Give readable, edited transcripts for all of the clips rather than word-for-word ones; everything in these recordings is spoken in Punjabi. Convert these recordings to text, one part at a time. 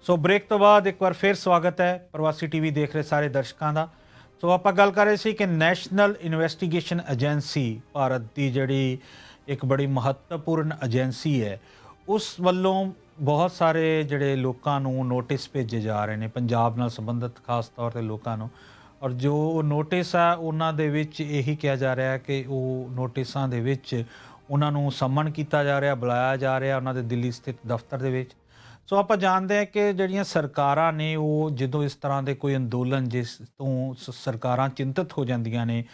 ਸੋ ਬ੍ਰੇਕ ਤੋਂ ਬਾਅਦ ਇੱਕ ਵਾਰ ਫਿਰ ਸਵਾਗਤ ਹੈ ਪ੍ਰਵਾਸੀ ਟੀਵੀ ਦੇਖ ਰਹੇ ਸਾਰੇ ਦਰਸ਼ਕਾਂ ਦਾ। ਸੋ ਆਪਾਂ ਗੱਲ ਕਰ ਰਹੇ ਸੀ ਕਿ ਨੈਸ਼ਨਲ ਇਨਵੈਸਟੀਗੇਸ਼ਨ ਏਜੰਸੀ ਭਾਰਤ ਦੀ ਜਿਹੜੀ ਇੱਕ ਬੜੀ ਮਹੱਤਵਪੂਰਨ ਏਜੰਸੀ ਹੈ, ਉਸ ਵੱਲੋਂ ਬਹੁਤ ਸਾਰੇ ਜਿਹੜੇ ਲੋਕਾਂ ਨੂੰ ਨੋਟਿਸ ਭੇਜੇ ਜਾ ਰਹੇ ਨੇ ਪੰਜਾਬ ਨਾਲ ਸੰਬੰਧਿਤ ਖਾਸ ਤੌਰ 'ਤੇ ਲੋਕਾਂ ਨੂੰ। ਔਰ ਜੋ ਨੋਟਿਸ ਆ ਉਹਨਾਂ ਦੇ ਵਿੱਚ ਇਹੀ ਕਿਹਾ ਜਾ ਰਿਹਾ ਕਿ ਉਹ ਨੋਟਿਸਾਂ ਦੇ ਵਿੱਚ ਉਹਨਾਂ ਨੂੰ ਸੰਮਨ ਕੀਤਾ ਜਾ ਰਿਹਾ, ਬੁਲਾਇਆ ਜਾ ਰਿਹਾ ਉਹਨਾਂ ਦੇ ਦਿੱਲੀ ਸਥਿਤ ਦਫ਼ਤਰ ਦੇ ਵਿੱਚ। ਸੋ ਆਪਾਂ ਜਾਣਦੇ ਹਾਂ ਕਿ ਜਿਹੜੀਆਂ ਸਰਕਾਰਾਂ ਨੇ ਉਹ ਜਦੋਂ ਇਸ ਤਰ੍ਹਾਂ ਦੇ ਕੋਈ ਅੰਦੋਲਨ ਜਿਸ ਤੋਂ ਸਰਕਾਰਾਂ ਚਿੰਤਤ ਹੋ ਜਾਂਦੀਆਂ ਨੇ,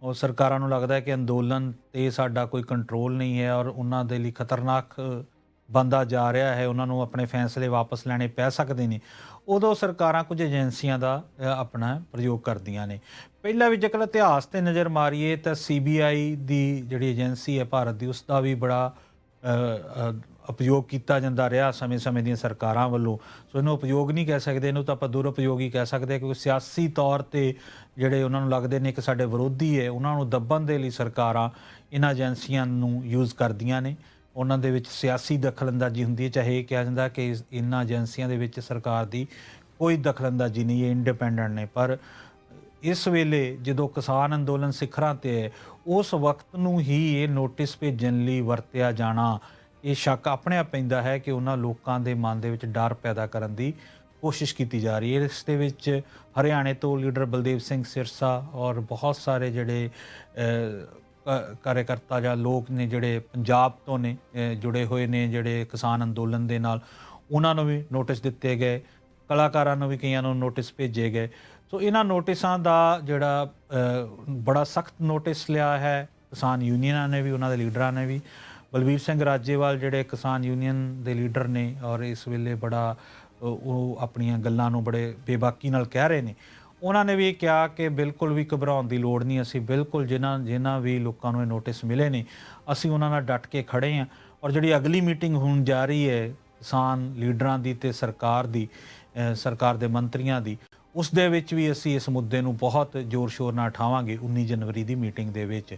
ਉਹ ਸਰਕਾਰਾਂ ਨੂੰ ਲੱਗਦਾ ਹੈ ਕਿ ਅੰਦੋਲਨ 'ਤੇ ਸਾਡਾ ਕੋਈ ਕੰਟਰੋਲ ਨਹੀਂ ਹੈ ਔਰ ਉਹਨਾਂ ਦੇ ਲਈ ਖਤਰਨਾਕ ਬਣਦਾ ਜਾ ਰਿਹਾ ਹੈ, ਉਹਨਾਂ ਨੂੰ ਆਪਣੇ ਫੈਸਲੇ ਵਾਪਸ ਲੈਣੇ ਪੈ ਸਕਦੇ ਨੇ, ਉਦੋਂ ਸਰਕਾਰਾਂ ਕੁਝ ਏਜੰਸੀਆਂ ਦਾ ਆਪਣਾ ਪ੍ਰਯੋਗ ਕਰਦੀਆਂ ਨੇ। ਪਹਿਲਾਂ ਵੀ ਜੇਕਰ ਇਤਿਹਾਸ 'ਤੇ ਨਜ਼ਰ ਮਾਰੀਏ ਤਾਂ CBI ਦੀ ਜਿਹੜੀ ਏਜੰਸੀ ਹੈ ਭਾਰਤ ਦੀ, ਉਸ ਦਾ ਵੀ ਬੜਾ ਉਪਯੋਗ ਕੀਤਾ ਜਾਂਦਾ ਰਿਹਾ ਸਮੇਂ-ਸਮੇਂ ਦੀਆਂ ਸਰਕਾਰਾਂ ਵੱਲੋਂ। ਸੋ ਇਹਨੂੰ ਉਪਯੋਗ ਨਹੀਂ ਕਹਿ ਸਕਦੇ, ਇਹਨੂੰ ਤਾਂ ਆਪਾਂ ਦੁਰਉਪਯੋਗ ਹੀ ਕਹਿ ਸਕਦੇ ਹਾਂ, ਕਿਉਂਕਿ ਸਿਆਸੀ ਤੌਰ 'ਤੇ ਜਿਹੜੇ ਉਹਨਾਂ ਨੂੰ ਲੱਗਦੇ ਨੇ ਕਿ ਸਾਡੇ ਵਿਰੋਧੀ ਹੈ, ਉਹਨਾਂ ਨੂੰ ਦੱਬਣ ਦੇ ਲਈ ਸਰਕਾਰਾਂ ਇਹਨਾਂ ਏਜੰਸੀਆਂ ਨੂੰ ਯੂਜ਼ ਕਰਦੀਆਂ ਨੇ। ਉਹਨਾਂ ਦੇ ਵਿੱਚ ਸਿਆਸੀ ਦਖਲਅੰਦਾਜ਼ੀ ਹੁੰਦੀ ਹੈ, ਚਾਹੇ ਇਹ ਕਿਹਾ ਜਾਂਦਾ ਕਿ ਇਹਨਾਂ ਏਜੰਸੀਆਂ ਦੇ ਵਿੱਚ ਸਰਕਾਰ ਦੀ ਕੋਈ ਦਖਲਅੰਦਾਜ਼ੀ ਨਹੀਂ ਹੈ, ਇੰਡੀਪੈਂਡੈਂਟ ਨੇ। ਪਰ ਇਸ ਵੇਲੇ ਜਦੋਂ ਕਿਸਾਨ ਅੰਦੋਲਨ ਸਿਖਰਾਂ 'ਤੇ ਹੈ, ਉਸ ਵਕਤ ਨੂੰ ਹੀ ਇਹ ਨੋਟਿਸ ਭੇਜਣ ਲਈ ਵਰਤਿਆ ਜਾਣਾ, ਇਹ ਸ਼ੱਕ ਆਪਣੇ ਆਪ ਪੈਂਦਾ ਹੈ ਕਿ ਉਹਨਾਂ ਲੋਕਾਂ ਦੇ ਮਨ ਦੇ ਵਿੱਚ ਡਰ ਪੈਦਾ ਕਰਨ ਦੀ ਕੋਸ਼ਿਸ਼ ਕੀਤੀ ਜਾ ਰਹੀ ਹੈ। ਇਸ ਦੇ ਵਿੱਚ ਹਰਿਆਣੇ ਤੋਂ ਲੀਡਰ ਬਲਦੇਵ ਸਿੰਘ ਸਿਰਸਾ ਔਰ ਬਹੁਤ ਸਾਰੇ ਜਿਹੜੇ ਕਾਰਜਕਰਤਾ ਜਾਂ ਲੋਕ ਨੇ ਜਿਹੜੇ ਪੰਜਾਬ ਤੋਂ ਨੇ ਜੁੜੇ ਹੋਏ ਨੇ ਜਿਹੜੇ ਕਿਸਾਨ ਅੰਦੋਲਨ ਦੇ ਨਾਲ, ਉਹਨਾਂ ਨੂੰ ਵੀ ਨੋਟਿਸ ਦਿੱਤੇ ਗਏ, ਕਲਾਕਾਰਾਂ ਨੂੰ ਵੀ ਕਈਆਂ ਨੂੰ ਨੋਟਿਸ ਭੇਜੇ ਗਏ। ਸੋ ਇਹਨਾਂ ਨੋਟਿਸਾਂ ਦਾ ਜਿਹੜਾ ਬੜਾ ਸਖਤ ਨੋਟਿਸ ਲਿਆ ਹੈ ਕਿਸਾਨ ਯੂਨੀਅਨਾਂ ਨੇ ਵੀ, ਉਹਨਾਂ ਦੇ ਲੀਡਰਾਂ ਨੇ ਵੀ। ਬਲਬੀਰ ਸਿੰਘ ਰਾਜੇਵਾਲ ਜਿਹੜੇ ਕਿਸਾਨ ਯੂਨੀਅਨ ਦੇ ਲੀਡਰ ਨੇ ਔਰ ਇਸ ਵੇਲੇ ਬੜਾ ਉਹ ਆਪਣੀਆਂ ਗੱਲਾਂ ਨੂੰ ਬੜੇ ਬੇਬਾਕੀ ਨਾਲ ਕਹਿ ਰਹੇ ਨੇ, ਉਹਨਾਂ ਨੇ ਵੀ ਇਹ ਕਿਹਾ ਕਿ ਬਿਲਕੁਲ ਵੀ ਘਬਰਾਉਣ ਦੀ ਲੋੜ ਨਹੀਂ, ਅਸੀਂ ਬਿਲਕੁਲ ਜਿਨ੍ਹਾਂ ਵੀ ਲੋਕਾਂ ਨੂੰ ਇਹ ਨੋਟਿਸ ਮਿਲੇ ਨੇ ਅਸੀਂ ਉਹਨਾਂ ਨਾਲ ਡਟ ਕੇ ਖੜ੍ਹੇ ਹਾਂ। ਔਰ ਜਿਹੜੀ ਅਗਲੀ ਮੀਟਿੰਗ ਹੋਣ ਜਾ ਰਹੀ ਹੈ ਕਿਸਾਨ ਲੀਡਰਾਂ ਦੀ ਅਤੇ ਸਰਕਾਰ ਦੀ, ਸਰਕਾਰ ਦੇ ਮੰਤਰੀਆਂ ਦੀ, ਉਸ ਦੇ ਵਿੱਚ ਵੀ ਅਸੀਂ ਇਸ ਮੁੱਦੇ ਨੂੰ ਬਹੁਤ ਜ਼ੋਰ ਸ਼ੋਰ ਨਾਲ ਉਠਾਵਾਂਗੇ 19 ਜਨਵਰੀ ਦੀ ਮੀਟਿੰਗ ਦੇ ਵਿੱਚ।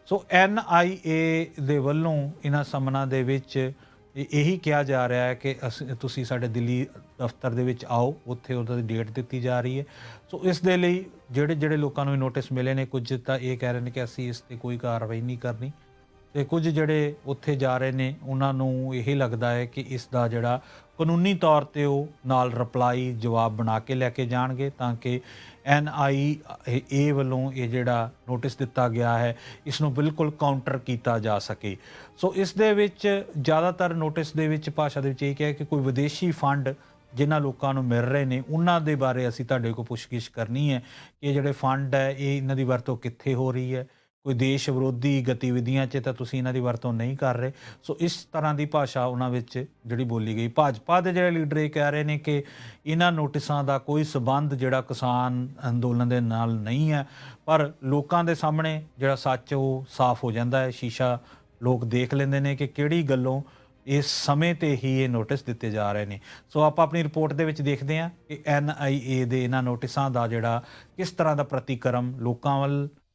ਸੋ NIA ਦੇ ਵੱਲੋਂ ਇਹਨਾਂ ਸਮਨਾਂ ਦੇ ਵਿੱਚ ਇਹੀ ਕਿਹਾ ਜਾ ਰਿਹਾ ਹੈ ਕਿ ਤੁਸੀਂ ਸਾਡੇ ਦਿੱਲੀ ਦਫ਼ਤਰ ਦੇ ਵਿੱਚ ਆਓ, ਉੱਥੇ ਉਹਦਾ ਦੀ ਡੇਟ ਦਿੱਤੀ ਜਾ ਰਹੀ ਹੈ। ਸੋ ਇਸ ਦੇ ਲਈ ਜਿਹੜੇ ਲੋਕਾਂ ਨੂੰ ਨੋਟਿਸ ਮਿਲੇ ਨੇ, ਕੁਝ ਤਾਂ ਇਹ ਕਹਿ ਰਹੇ ਨੇ ਕਿ ਅਸੀਂ ਇਸ 'ਤੇ ਕੋਈ ਕਾਰਵਾਈ ਨਹੀਂ ਕਰਨੀ, ਅਤੇ ਕੁਝ ਜਿਹੜੇ ਉੱਥੇ ਜਾ ਰਹੇ ਨੇ ਉਹਨਾਂ ਨੂੰ ਇਹ ਲੱਗਦਾ ਹੈ ਕਿ ਇਸ ਦਾ ਜਿਹੜਾ ਕਾਨੂੰਨੀ ਤੌਰ 'ਤੇ ਉਹ ਨਾਲ ਰਿਪਲਾਈ ਜਵਾਬ ਬਣਾ ਕੇ ਲੈ ਕੇ ਜਾਣਗੇ, ਤਾਂ ਕਿ NIA ਵੱਲੋਂ ਇਹ ਜਿਹੜਾ ਨੋਟਿਸ ਦਿੱਤਾ ਗਿਆ ਹੈ ਇਸ ਨੂੰ ਬਿਲਕੁਲ ਕਾਊਂਟਰ ਕੀਤਾ ਜਾ ਸਕੇ। ਸੋ ਇਸ ਦੇ ਵਿੱਚ ਜ਼ਿਆਦਾਤਰ ਨੋਟਿਸ ਦੇ ਵਿੱਚ ਭਾਸ਼ਾ ਦੇ ਵਿੱਚ ਇਹ ਕਿਹਾ ਕਿ ਕੋਈ ਵਿਦੇਸ਼ੀ ਫੰਡ ਜਿਨ੍ਹਾਂ ਲੋਕਾਂ ਨੂੰ ਮਿਲ ਰਹੇ ਨੇ ਉਹਨਾਂ ਦੇ ਬਾਰੇ ਅਸੀਂ ਤੁਹਾਡੇ ਕੋਲ ਪੁੱਛਗਿੱਛ ਕਰਨੀ ਹੈ ਕਿ ਇਹ ਜਿਹੜੇ ਫੰਡ ਹੈ ਇਹ ਇਹਨਾਂ ਦੀ ਵਰਤੋਂ ਕਿੱਥੇ ਹੋ ਰਹੀ ਹੈ, ਕੋਈ ਦੇਸ਼ ਵਿਰੋਧੀ ਗਤੀਵਿਧੀਆਂ 'ਚ ਤਾਂ ਤੁਸੀਂ ਇਹਨਾਂ ਦੀ ਵਰਤੋਂ ਨਹੀਂ ਕਰ ਰਹੇ। ਸੋ ਇਸ ਤਰ੍ਹਾਂ ਦੀ ਭਾਸ਼ਾ ਉਹਨਾਂ ਵਿੱਚ ਜਿਹੜੀ ਬੋਲੀ ਗਈ। ਭਾਜਪਾ ਦੇ ਜਿਹੜੇ ਲੀਡਰ ਇਹ ਕਹਿ ਰਹੇ ਨੇ ਕਿ ਇਹਨਾਂ ਨੋਟਿਸਾਂ ਦਾ ਕੋਈ ਸਬੰਧ ਜਿਹੜਾ ਕਿਸਾਨ ਅੰਦੋਲਨ ਦੇ ਨਾਲ ਨਹੀਂ ਹੈ, ਪਰ ਲੋਕਾਂ ਦੇ ਸਾਹਮਣੇ ਜਿਹੜਾ ਸੱਚ ਉਹ ਸਾਫ਼ ਹੋ ਜਾਂਦਾ ਹੈ, ਸ਼ੀਸ਼ਾ ਲੋਕ ਦੇਖ ਲੈਂਦੇ ਨੇ ਕਿ ਕਿਹੜੀ ਗੱਲੋਂ ਇਸ ਸਮੇਂ 'ਤੇ ਹੀ ਇਹ ਨੋਟਿਸ ਦਿੱਤੇ ਜਾ ਰਹੇ ਨੇ। ਸੋ ਆਪਾਂ ਆਪਣੀ ਰਿਪੋਰਟ ਦੇ ਵਿੱਚ ਦੇਖਦੇ ਹਾਂ ਕਿ NIA ਦੇ ਇਹਨਾਂ ਨੋਟਿਸਾਂ ਦਾ ਜਿਹੜਾ ਕਿਸ ਤਰ੍ਹਾਂ ਦਾ ਪ੍ਰਤੀਕਰਮ ਲੋਕਾਂ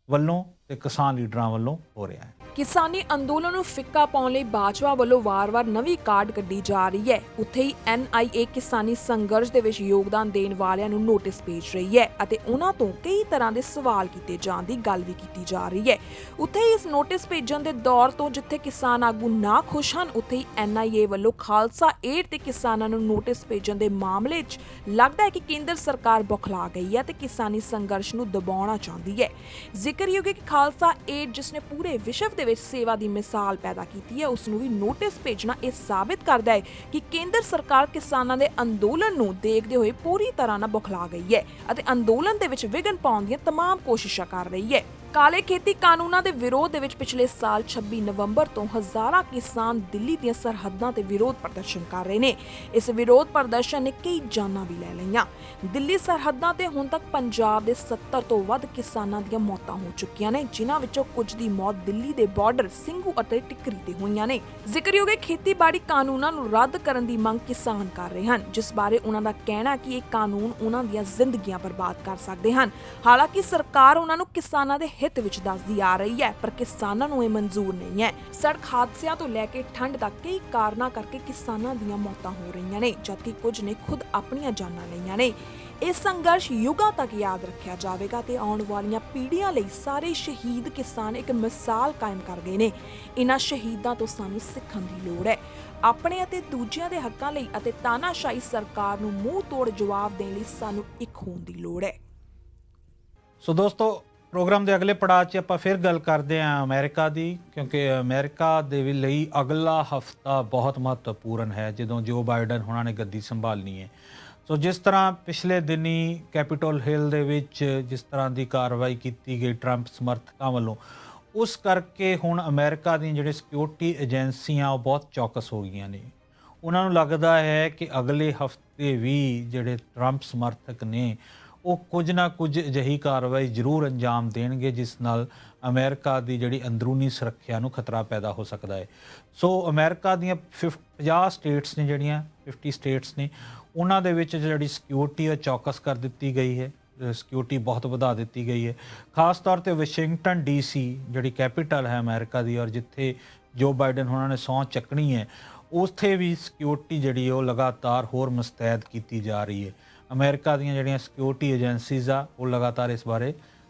ਵੱਲੋਂ ਤੇ ਕਿਸਾਨ ਲੀਡਰਾਂ ਵੱਲੋਂ ਹੋ ਰਿਹਾ ਹੈ। ਕਿਸਾਨੀ ਅੰਦੋਲਨ ਨੂੰ ਫਿੱਕਾ ਪਾਉਣ ਲਈ ਬਾਜਵਾ ਵੱਲੋਂ ਵਾਰ-ਵਾਰ ਨਵੀਂ ਕਾਢ ਕੱਢੀ ਜਾ ਰਹੀ ਹੈ। ਉੱਥੇ ਹੀ NIA ਕਿਸਾਨੀ ਸੰਘਰਸ਼ ਦੇ ਵਿੱਚ ਯੋਗਦਾਨ ਦੇਣ ਵਾਲਿਆਂ ਨੂੰ ਨੋਟਿਸ ਭੇਜ ਰਹੀ ਹੈ ਅਤੇ ਉਹਨਾਂ ਤੋਂ ਕਈ ਤਰ੍ਹਾਂ ਦੇ ਸਵਾਲ ਕੀਤੇ ਜਾਣ ਦੀ ਗੱਲ ਵੀ ਕੀਤੀ ਜਾ ਰਹੀ ਹੈ। ਉੱਥੇ ਹੀ ਇਸ ਨੋਟਿਸ ਭੇਜਣ ਦੇ ਦੌਰ ਤੋਂ ਜਿੱਥੇ ਕਿਸਾਨ ਆਗੂ ਨਾ ਖੁਸ਼ ਹਨ, ਉੱਥੇ ਹੀ NIA ਵੱਲੋਂ ਖਾਲਸਾ ਏਡ ਤੇ ਕਿਸਾਨਾਂ ਨੂੰ ਨੋਟਿਸ ਭੇਜਣ ਦੇ ਮਾਮਲੇ 'ਚ ਲੱਗਦਾ ਹੈ ਕਿ ਕੇਂਦਰ ਸਰਕਾਰ ਬੌਖਲਾ ਗਈ ਹੈ ਤੇ ਕਿਸਾਨੀ ਸੰਘਰਸ਼ ਨੂੰ ਦਬਾਉਣਾ ਚਾਹੁੰਦੀ ਹੈ। ਜ਼ਿਕਰਯੋਗ ਹੈ ਕਿ ਖਾਲਸਾ ਏਡ ਜਿਸ ਨੇ ਪੂਰੇ ਵਿਸ਼ਵ ਦੇ ਵਿੱਚ ਸੇਵਾ ਦੀ ਮਿਸਾਲ ਪੈਦਾ ਕੀਤੀ ਹੈ, ਉਸ ਨੂੰ ਵੀ ਨੋਟਿਸ ਭੇਜਣਾ ਇਹ ਸਾਬਿਤ ਕਰਦਾ ਹੈ ਕਿ ਕੇਂਦਰ ਸਰਕਾਰ ਕਿਸਾਨਾਂ ਦੇ ਅੰਦੋਲਨ ਨੂੰ ਦੇਖਦੇ ਹੋਏ ਪੂਰੀ ਤਰ੍ਹਾਂ ਨਾਲ ਬੌਖਲਾ ਗਈ ਹੈ ਅਤੇ ਅੰਦੋਲਨ ਦੇ ਵਿੱਚ ਵਿਘਨ ਪਾਉਣ ਦੀਆਂ ਤਮਾਮ ਕੋਸ਼ਿਸ਼ਾਂ ਕਰ ਰਹੀ ਹੈ। ਕਾਲੇ ਖੇਤੀ ਕਾਨੂੰਨਾਂ ਦੇ ਵਿਰੋਧ ਦੇ ਵਿੱਚ ਪਿਛਲੇ ਸਾਲ 26 ਨਵੰਬਰ ਤੋਂ ਹਜ਼ਾਰਾਂ ਕਿਸਾਨ ਦਿੱਲੀ ਦੀਆਂ ਸਰਹੱਦਾਂ ਤੇ ਵਿਰੋਧ ਪ੍ਰਦਰਸ਼ਨ ਕਰ ਰਹੇ ਨੇ। ਇਸ ਵਿਰੋਧ ਪ੍ਰਦਰਸ਼ਨ ਨੇ ਕਈ ਜਾਨਾਂ ਵੀ ਲੈ ਲਈਆਂ। ਦਿੱਲੀ ਸਰਹੱਦਾਂ ਤੇ ਹੁਣ ਤੱਕ ਪੰਜਾਬ ਦੇ 70 ਤੋਂ ਵੱਧ ਕਿਸਾਨਾਂ ਦੀਆਂ ਮੌਤਾਂ ਹੋ ਚੁੱਕੀਆਂ ਨੇ, ਜਿਨ੍ਹਾਂ ਵਿੱਚੋਂ ਕੁਝ ਦੀ ਮੌਤ ਦਿੱਲੀ ਦੇ ਬਾਰਡਰ ਸਿੰਘੂ ਅਤੇ ਟਿੱਕਰੀ ਤੇ ਹੋਈਆਂ ਨੇ। ਜ਼ਿਕਰਯੋਗ ਹੈ ਖੇਤੀਬਾੜੀ ਕਾਨੂੰਨਾਂ ਨੂੰ ਰੱਦ ਕਰਨ ਦੀ ਮੰਗ ਕਿਸਾਨ ਕਰ ਰਹੇ ਹਨ, ਜਿਸ ਬਾਰੇ ਉਹਨਾਂ ਦਾ ਕਹਿਣਾ ਕਿ ਇਹ ਕਾਨੂੰਨ ਉਹਨਾਂ ਦੀਆਂ ਜ਼ਿੰਦਗੀਆਂ ਬਰਬਾਦ ਕਰ ਸਕਦੇ ਹਨ। ਹਾਲਾਂਕਿ ਸਰਕਾਰ ਉਹਨਾਂ ਨੂੰ ਕਿਸਾਨਾਂ ਦੇ ਹਿੱਤ ਵਿੱਚ ਦੱਸਦੀ ਆ ਰਹੀ ਹੈ, ਪਰ ਕਿਸਾਨਾਂ ਨੂੰ ਇਹ ਮਨਜ਼ੂਰ ਨਹੀਂ ਹੈ। ਸੜਕ ਹਾਦਸਿਆਂ ਤੋਂ ਲੈ ਕੇ ਠੰਡ ਤੱਕ ਕਈ ਕਾਰਨਾਂ ਕਰਕੇ ਕਿਸਾਨਾਂ ਦੀਆਂ ਮੌਤਾਂ ਹੋ ਰਹੀਆਂ ਨੇ, ਜਦਕਿ ਕੁਝ ਨੇ ਖੁਦ ਆਪਣੀਆਂ ਜਾਨਾਂ ਲਈਆਂ ਨੇ। ਇਹ ਸੰਘਰਸ਼ ਯੁੱਗਾਂ ਤੱਕ ਯਾਦ ਰੱਖਿਆ ਜਾਵੇਗਾ ਤੇ ਆਉਣ ਵਾਲੀਆਂ ਪੀੜ੍ਹੀਆਂ ਲਈ ਸਾਰੇ ਸ਼ਹੀਦ ਕਿਸਾਨ ਇੱਕ ਮਿਸਾਲ ਕਾਇਮ ਕਰ ਗਏ ਨੇ। ਇਹਨਾਂ ਸ਼ਹੀਦਾਂ ਤੋਂ ਸਾਨੂੰ ਸਿੱਖਣ ਦੀ ਲੋੜ ਹੈ। ਆਪਣੇ ਅਤੇ ਦੂਜਿਆਂ ਦੇ ਹੱਕਾਂ ਲਈ ਅਤੇ ਤਾਨਾਸ਼ਾਹੀ ਸਰਕਾਰ ਨੂੰ ਮੂੰਹ ਤੋੜ ਜਵਾਬ ਦੇਣ ਲਈ ਸਾਨੂੰ ਇੱਕ ਹੋਣ ਦੀ ਲੋੜ ਹੈ। ਸੋ ਦੋਸਤੋ, ਪ੍ਰੋਗਰਾਮ ਦੇ ਅਗਲੇ ਪੜਾਅ 'ਚ ਆਪਾਂ ਫਿਰ ਗੱਲ ਕਰਦੇ ਹਾਂ ਅਮਰੀਕਾ ਦੀ, ਕਿਉਂਕਿ ਅਮਰੀਕਾ ਦੇ ਲਈ ਅਗਲਾ ਹਫਤਾ ਬਹੁਤ ਮਹੱਤਵਪੂਰਨ ਹੈ ਜਦੋਂ ਜੋ ਬਾਈਡਨ ਉਹਨਾਂ ਨੇ ਗੱਦੀ ਸੰਭਾਲਣੀ ਹੈ। ਸੋ ਜਿਸ ਤਰ੍ਹਾਂ ਪਿਛਲੇ ਦਿਨੀ ਕੈਪੀਟਲ ਹਿੱਲ ਦੇ ਵਿੱਚ ਜਿਸ ਤਰ੍ਹਾਂ ਦੀ ਕਾਰਵਾਈ ਕੀਤੀ ਗਈ ਟਰੰਪ ਸਮਰਥਕਾਂ ਵੱਲੋਂ, ਉਸ ਕਰਕੇ ਹੁਣ ਅਮਰੀਕਾ ਦੀਆਂ ਜਿਹੜੇ ਸਿਕਿਉਰਿਟੀ ਏਜੰਸੀਆਂ ਉਹ ਬਹੁਤ ਚੌਕਸ ਹੋ ਗਈਆਂ ਨੇ। ਉਹਨਾਂ ਨੂੰ ਲੱਗਦਾ ਹੈ ਕਿ ਅਗਲੇ ਹਫਤੇ ਵੀ ਜਿਹੜੇ ਟਰੰਪ ਸਮਰਥਕ ਨੇ ਉਹ ਕੁਝ ਨਾ ਕੁਝ ਅਜਿਹੀ ਕਾਰਵਾਈ ਜ਼ਰੂਰ ਅੰਜਾਮ ਦੇਣਗੇ ਜਿਸ ਨਾਲ ਅਮਰੀਕਾ ਦੀ ਜਿਹੜੀ ਅੰਦਰੂਨੀ ਸੁਰੱਖਿਆ ਨੂੰ ਖਤਰਾ ਪੈਦਾ ਹੋ ਸਕਦਾ ਹੈ। ਸੋ ਅਮਰੀਕਾ ਦੀਆਂ 50 ਸਟੇਟਸ ਨੇ, ਜਿਹੜੀਆਂ 50 ਸਟੇਟਸ ਨੇ, ਉਹਨਾਂ ਦੇ ਵਿੱਚ ਜਿਹੜੀ ਸਿਕਿਉਰਿਟੀ ਹੈ ਚੌਕਸ ਕਰ ਦਿੱਤੀ ਗਈ ਹੈ, ਸਿਕਿਉਰਿਟੀ ਬਹੁਤ ਵਧਾ ਦਿੱਤੀ ਗਈ ਹੈ। ਖਾਸ ਤੌਰ ਤੇ ਵਾਸ਼ਿੰਗਟਨ DC ਜਿਹੜੀ ਕੈਪੀਟਲ ਹੈ ਅਮਰੀਕਾ ਦੀ, ਔਰ ਜਿੱਥੇ ਜੋ ਬਾਈਡਨ ਉਹਨਾਂ ਨੇ ਸਹੁੰ ਚੱਕਣੀ ਹੈ, ਉੱਥੇ ਵੀ ਸਿਕਿਉਰਿਟੀ ਜਿਹੜੀ ਉਹ ਲਗਾਤਾਰ ਹੋਰ ਮੁਸਤੈਦ ਕੀਤੀ ਜਾ ਰਹੀ ਹੈ। ਅਮਰੀਕਾ ਦੀਆਂ ਜਿਹੜੀਆਂ ਸਿਕਿਉਰਿਟੀ ਏਜੰਸੀਜ਼ ਆ ਉਹ ਲਗਾਤਾਰ ਇਸ ਬਾਰੇ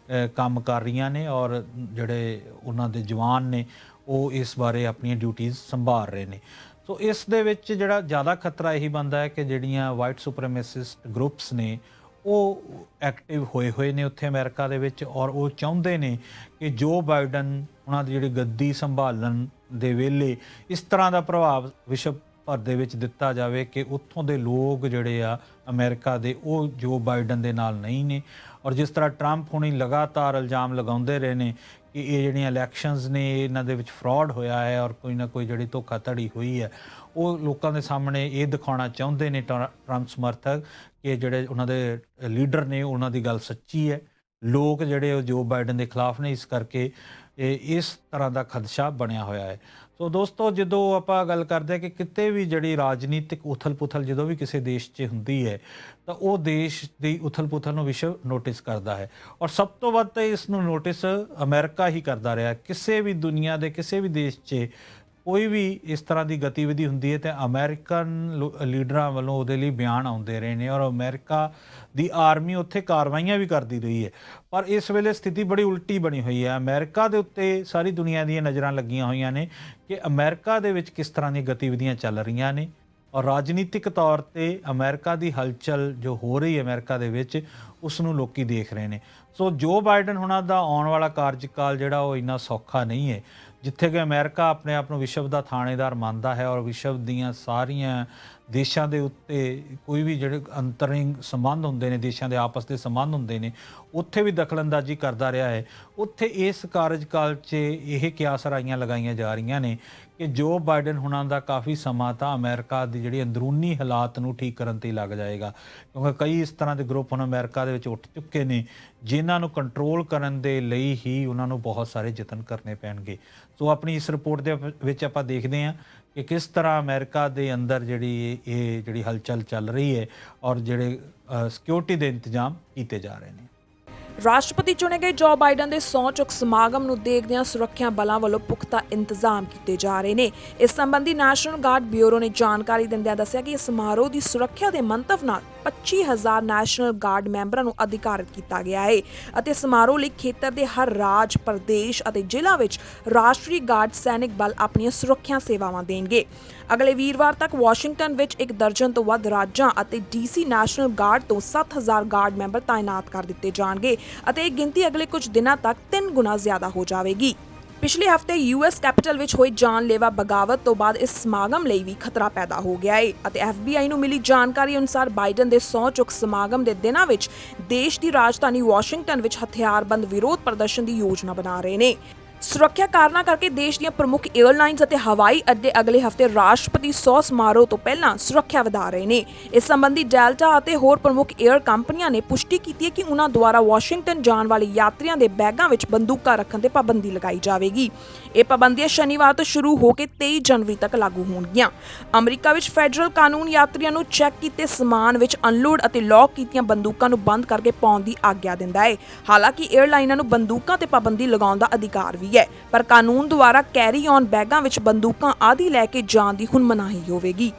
ਕੰਮ ਕਰ ਰਹੀਆਂ ਨੇ, ਔਰ ਜਿਹੜੇ ਉਹਨਾਂ ਦੇ ਜਵਾਨ ਨੇ ਉਹ ਇਸ ਬਾਰੇ ਆਪਣੀਆਂ ਡਿਊਟੀਜ਼ ਸੰਭਾਲ ਰਹੇ ਨੇ। ਸੋ ਇਸ ਦੇ ਵਿੱਚ ਜਿਹੜਾ ਜ਼ਿਆਦਾ ਖਤਰਾ ਇਹੀ ਬਣਦਾ ਹੈ ਕਿ ਜਿਹੜੀਆਂ ਵਾਈਟ ਸੁਪਰੇਮੈਸਿਸਟ ਗਰੁੱਪਸ ਨੇ ਉਹ ਐਕਟਿਵ ਹੋਏ ਨੇ ਉੱਥੇ ਅਮਰੀਕਾ ਦੇ ਵਿੱਚ, ਔਰ ਉਹ ਚਾਹੁੰਦੇ ਨੇ ਕਿ ਜੋ ਬਾਈਡਨ ਉਹਨਾਂ ਦੀ ਜਿਹੜੀ ਗੱਦੀ ਸੰਭਾਲਣ ਦੇ ਵੇਲੇ ਇਸ ਤਰ੍ਹਾਂ ਦਾ ਪ੍ਰਭਾਵ ਵਿਸ਼ਵ ਭਰ ਦੇ ਵਿੱਚ ਦਿੱਤਾ ਜਾਵੇ ਕਿ ਉੱਥੋਂ ਦੇ ਲੋਕ ਜਿਹੜੇ ਆ ਅਮਰੀਕਾ ਦੇ ਉਹ ਜੋ ਬਾਈਡਨ ਦੇ ਨਾਲ ਨਹੀਂ ਨੇ। ਔਰ ਜਿਸ ਤਰ੍ਹਾਂ ਟਰੰਪ ਹੁਣੀ ਲਗਾਤਾਰ ਇਲਜ਼ਾਮ ਲਗਾਉਂਦੇ ਰਹੇ ਨੇ ਕਿ ਇਹ ਜਿਹੜੀਆਂ ਇਲੈਕਸ਼ਨਸ ਨੇ ਇਹਨਾਂ ਦੇ ਵਿੱਚ ਫਰਾਡ ਹੋਇਆ ਹੈ ਔਰ ਕੋਈ ਨਾ ਕੋਈ ਜਿਹੜੀ ਧੋਖਾਧੜੀ ਹੋਈ ਹੈ, ਉਹ ਲੋਕਾਂ ਦੇ ਸਾਹਮਣੇ ਇਹ ਦਿਖਾਉਣਾ ਚਾਹੁੰਦੇ ਨੇ ਟਰੰਪ ਸਮਰਥਕ ਕਿ ਜਿਹੜੇ ਉਹਨਾਂ ਦੇ ਲੀਡਰ ਨੇ ਉਹਨਾਂ ਦੀ ਗੱਲ ਸੱਚੀ ਹੈ। ਲੋਕ ਜਿਹੜੇ ਉਹ ਜੋ ਬਾਈਡਨ ਦੇ ਖਿਲਾਫ ਨੇ, ਇਸ ਕਰਕੇ ਇਸ ਤਰ੍ਹਾਂ ਦਾ ਖਦਸ਼ਾ ਬਣਿਆ ਹੋਇਆ ਹੈ। ਸੋ ਦੋਸਤੋ, ਜਦੋਂ ਆਪਾਂ ਗੱਲ ਕਰਦੇ ਹਾਂ ਕਿ ਕਿਤੇ ਵੀ ਜਿਹੜੀ ਰਾਜਨੀਤਿਕ ਉਥਲ-ਪੁਥਲ ਜਦੋਂ ਵੀ ਕਿਸੇ ਦੇਸ਼ 'ਚ ਹੁੰਦੀ ਹੈ ਤਾਂ ਉਹ ਦੇਸ਼ ਦੀ ਉਥਲ-ਪੁਥਲ ਨੂੰ ਵਿਸ਼ਵ ਨੋਟਿਸ ਕਰਦਾ ਹੈ, ਔਰ ਸਭ ਤੋਂ ਵੱਧ ਤਾਂ ਇਸ ਨੂੰ ਨੋਟਿਸ ਅਮਰੀਕਾ ਹੀ ਕਰਦਾ ਰਿਹਾ। ਕਿਸੇ ਵੀ ਦੁਨੀਆ ਦੇ ਕਿਸੇ ਵੀ ਦੇਸ਼ 'ਚ ਕੋਈ ਵੀ ਇਸ ਤਰ੍ਹਾਂ ਦੀ ਗਤੀਵਿਧੀ ਹੁੰਦੀ ਹੈ ਤਾਂ ਅਮਰੀਕਨ ਲੀਡਰਾਂ ਵੱਲੋਂ ਉਹਦੇ ਲਈ ਬਿਆਨ ਆਉਂਦੇ ਰਹੇ ਨੇ, ਔਰ ਅਮਰੀਕਾ ਦੀ ਆਰਮੀ ਉੱਥੇ ਕਾਰਵਾਈਆਂ ਵੀ ਕਰਦੀ ਰਹੀ ਹੈ। ਪਰ ਇਸ ਵੇਲੇ ਸਥਿਤੀ ਬੜੀ ਉਲਟੀ ਬਣੀ ਹੋਈ ਹੈ। ਅਮਰੀਕਾ ਦੇ ਉੱਤੇ ਸਾਰੀ ਦੁਨੀਆ ਦੀਆਂ ਨਜ਼ਰਾਂ ਲੱਗੀਆਂ ਹੋਈਆਂ ਨੇ ਕਿ ਅਮਰੀਕਾ ਦੇ ਵਿੱਚ ਕਿਸ ਤਰ੍ਹਾਂ ਦੀਆਂ ਗਤੀਵਿਧੀਆਂ ਚੱਲ ਰਹੀਆਂ ਨੇ, ਔਰ ਰਾਜਨੀਤਿਕ ਤੌਰ ਤੇ ਅਮਰੀਕਾ ਦੀ ਹਲਚਲ ਜੋ ਹੋ ਰਹੀ ਹੈ ਅਮਰੀਕਾ ਦੇ ਵਿੱਚ, ਉਸ ਨੂੰ ਲੋਕੀ ਦੇਖ ਰਹੇ ਨੇ। ਸੋ ਜੋ ਬਾਈਡਨ ਹੁਣਾਂ ਦਾ ਆਉਣ ਵਾਲਾ ਕਾਰਜਕਾਲ ਜਿਹੜਾ ਉਹ ਇੰਨਾ ਸੌਖਾ ਨਹੀਂ ਹੈ। ਜਿੱਥੇ ਕਿ ਅਮਰੀਕਾ ਆਪਣੇ ਆਪ ਨੂੰ ਵਿਸ਼ਵ ਦਾ ਥਾਣੇਦਾਰ ਮੰਨਦਾ ਹੈ ਔਰ ਵਿਸ਼ਵ ਦੀਆਂ ਸਾਰੀਆਂ ਦੇਸ਼ਾਂ ਦੇ ਉੱਤੇ ਕੋਈ ਵੀ ਜਿਹੜੇ ਅੰਤਰਿੰਗ ਸੰਬੰਧ ਹੁੰਦੇ ਨੇ, ਦੇਸ਼ਾਂ ਦੇ ਆਪਸ ਦੇ ਸੰਬੰਧ ਹੁੰਦੇ ਨੇ, ਉੱਥੇ ਵੀ ਦਖਲਅੰਦਾਜ਼ੀ ਕਰਦਾ ਰਿਹਾ ਹੈ। ਉੱਥੇ ਇਸ ਕਾਰਜਕਾਲ 'ਚ ਇਹ ਕਿਆਸਰਾਈਆਂ ਲਗਾਈਆਂ ਜਾ ਰਹੀਆਂ ਨੇ ਕਿ ਜੋ ਬਾਈਡਨ ਹੁਣਾਂ ਦਾ ਕਾਫੀ ਸਮਾਂ ਤਾਂ ਅਮਰੀਕਾ ਦੀ ਜਿਹੜੀ ਅੰਦਰੂਨੀ ਹਾਲਾਤ ਨੂੰ ਠੀਕ ਕਰਨ 'ਤੇ ਲੱਗ ਜਾਏਗਾ, ਕਿਉਂਕਿ ਕਈ ਇਸ ਤਰ੍ਹਾਂ ਦੇ ਗਰੁੱਪ ਹੁਣ ਅਮਰੀਕਾ ਦੇ ਵਿੱਚ ਉੱਠ ਚੁੱਕੇ ਨੇ ਜਿਨ੍ਹਾਂ ਨੂੰ ਕੰਟਰੋਲ ਕਰਨ ਦੇ ਲਈ ਹੀ ਉਹਨਾਂ ਨੂੰ ਬਹੁਤ ਸਾਰੇ ਯਤਨ ਕਰਨੇ ਪੈਣਗੇ। ਸੋ ਆਪਣੀ ਇਸ ਰਿਪੋਰਟ ਦੇ ਵਿੱਚ ਆਪਾਂ ਦੇਖਦੇ ਹਾਂ ਕਿ ਕਿਸ ਤਰ੍ਹਾਂ ਅਮਰੀਕਾ ਦੇ ਅੰਦਰ ਜਿਹੜੀ ਹਲਚਲ ਚੱਲ ਰਹੀ ਹੈ ਔਰ ਜਿਹੜੇ ਸਿਕਿਉਰਿਟੀ ਦੇ ਇੰਤਜ਼ਾਮ ਕੀਤੇ ਜਾ ਰਹੇ ਨੇ। ਰਾਸ਼ਟਰਪਤੀ ਚੁਣੇ ਗਏ ਜੋ ਬਾਈਡਨ ਦੇ ਸਹੁੰ ਚੁੱਕ ਸਮਾਗਮ ਨੂੰ ਦੇਖਦਿਆਂ ਸੁਰੱਖਿਆ ਬਲਾਂ ਵੱਲੋਂ ਪੁਖਤਾ ਇੰਤਜ਼ਾਮ ਕੀਤੇ ਜਾ ਰਹੇ ਨੇ। ਇਸ ਸੰਬੰਧੀ ਨੈਸ਼ਨਲ ਗਾਰਡ ਬਿਊਰੋ ਨੇ ਜਾਣਕਾਰੀ ਦਿੰਦਿਆਂ ਦੱਸਿਆ ਕਿ ਇਸ ਸਮਾਰੋਹ ਦੀ ਸੁਰੱਖਿਆ ਦੇ ਮੰਤਵ ਨਾਲ 25,000 ਨੈਸ਼ਨਲ ਗਾਰਡ ਮੈਂਬਰਾਂ ਨੂੰ ਅਧਿਕਾਰਿਤ ਕੀਤਾ ਗਿਆ ਹੈ ਅਤੇ ਸਮਾਰੋਹ ਲਈ ਖੇਤਰ ਦੇ ਹਰ ਰਾਜ, ਪ੍ਰਦੇਸ਼ ਅਤੇ ਜ਼ਿਲ੍ਹਾ ਵਿੱਚ ਰਾਸ਼ਟਰੀ ਗਾਰਡ ਸੈਨਿਕ ਬਲ ਆਪਣੀਆਂ ਸੁਰੱਖਿਆ ਸੇਵਾਵਾਂ ਦੇਣਗੇ। ਅਗਲੇ ਵੀਰਵਾਰ ਤੱਕ ਵਾਸ਼ਿੰਗਟਨ ਵਿੱਚ 1 ਦਰਜਨ ਤੋਂ ਵੱਧ ਰਾਜਾਂ ਅਤੇ DC ਨੈਸ਼ਨਲ ਗਾਰਡ ਤੋਂ 7,000 ਗਾਰਡ ਮੈਂਬਰ ਤਾਇਨਾਤ ਕਰ ਦਿੱਤੇ ਜਾਣਗੇ ਅਤੇ ਇਹ ਗਿਣਤੀ ਅਗਲੇ ਕੁਝ ਦਿਨਾਂ ਤੱਕ 3 ਗੁਣਾ ਜ਼ਿਆਦਾ ਹੋ ਜਾਵੇਗੀ। ਪਿਛਲੇ ਹਫਤੇ US ਕੈਪੀਟਲ ਵਿੱਚ ਹੋਈ ਜਾਨਲੇਵਾ ਬਗਾਵਤ ਤੋਂ ਬਾਅਦ ਇਸ ਸਮਾਗਮ ਲਈ ਵੀ ਖਤਰਾ ਪੈਦਾ ਹੋ ਗਿਆ ਹੈ ਅਤੇ FBI ਨੂੰ ਮਿਲੀ ਜਾਣਕਾਰੀ ਅਨੁਸਾਰ ਬਾਈਡਨ ਦੇ ਸਹੁੰ ਚੁੱਕ ਸਮਾਗਮ ਦੇ ਦਿਨਾਂ ਵਿੱਚ ਦੇਸ਼ ਦੀ ਰਾਜਧਾਨੀ ਵਾਸ਼ਿੰਗਟਨ ਵਿੱਚ ਹਥਿਆਰਬੰਦ ਵਿਰੋਧ ਪ੍ਰਦਰਸ਼ਨ ਦੀ ਯੋਜਨਾ ਬਣਾ ਰਹੇ ਨੇ। ਸੁਰੱਖਿਆ ਕਾਰਨਾਂ ਕਰਕੇ ਦੇਸ਼ ਦੀਆਂ ਪ੍ਰਮੁੱਖ 에ਅਰਲਾਈਨਸ ਅਤੇ ਹਵਾਈ ਅੱਡੇ ਅਗਲੇ ਹਫ਼ਤੇ ਰਾਸ਼ਟਰਪਤੀ 100 ਸਮਾਰੋਹ ਤੋਂ ਪਹਿਲਾਂ ਸੁਰੱਖਿਆ ਵਧਾ ਰਹੇ ਨੇ। ਇਸ ਸੰਬੰਧੀ ਡੈਲਟਾ ਅਤੇ ਹੋਰ ਪ੍ਰਮੁੱਖ 에ਅਰ ਕੰਪਨੀਆਂ ਨੇ ਪੁਸ਼ਟੀ ਕੀਤੀ ਹੈ ਕਿ ਉਹਨਾਂ ਦੁਆਰਾ ਵਾਸ਼ਿੰਗਟਨ ਜਾਣ ਵਾਲੇ ਯਾਤਰੀਆਂ ਦੇ ਬੈਗਾਂ ਵਿੱਚ ਬੰਦੂਕਾਂ ਰੱਖਣ ਤੇ ਪਾਬੰਦੀ ਲਗਾਈ ਜਾਵੇਗੀ। ਇਹ ਪਾਬੰਦੀਆਂ ਸ਼ਨੀਵਾਰ ਤੋਂ ਸ਼ੁਰੂ ਹੋ ਕੇ 23 ਜਨਵਰੀ ਤੱਕ ਲਾਗੂ ਹੋਣਗੀਆਂ। ਅਮਰੀਕਾ ਵਿੱਚ ਫੈਡਰਲ ਕਾਨੂੰਨ ਯਾਤਰੀਆਂ ਨੂੰ ਚੈੱਕ ਕੀਤੇ ਸਮਾਨ ਵਿੱਚ ਅਨਲੋਡ ਅਤੇ ਲੌਕ ਕੀਤੀਆਂ ਬੰਦੂਕਾਂ ਨੂੰ ਬੰਦ ਕਰਕੇ ਪਾਉਣ ਦੀ ਆਗਿਆ ਦਿੰਦਾ ਹੈ। ਹਾਲਾਂਕਿ 에ਅਰਲਾਈਨਾਂ ਨੂੰ ਬੰਦੂਕਾਂ ਤੇ ਪਾਬੰਦੀ ਲਗਾਉਣ ਦਾ ਅਧਿਕਾਰ ਵੀ ਹੈ, ਪਰ ਕਾਨੂੰਨ ਦੁਆਰਾ ਕੈਰੀ ਔਨ ਬੈਗਾਂ ਵਿੱਚ ਬੰਦੂਕਾਂ ਆਦਿ ਲੈ ਕੇ ਜਾਣ ਦੀ ਹੁਣ ਮਨਾਹੀ ਹੋਵੇਗੀ।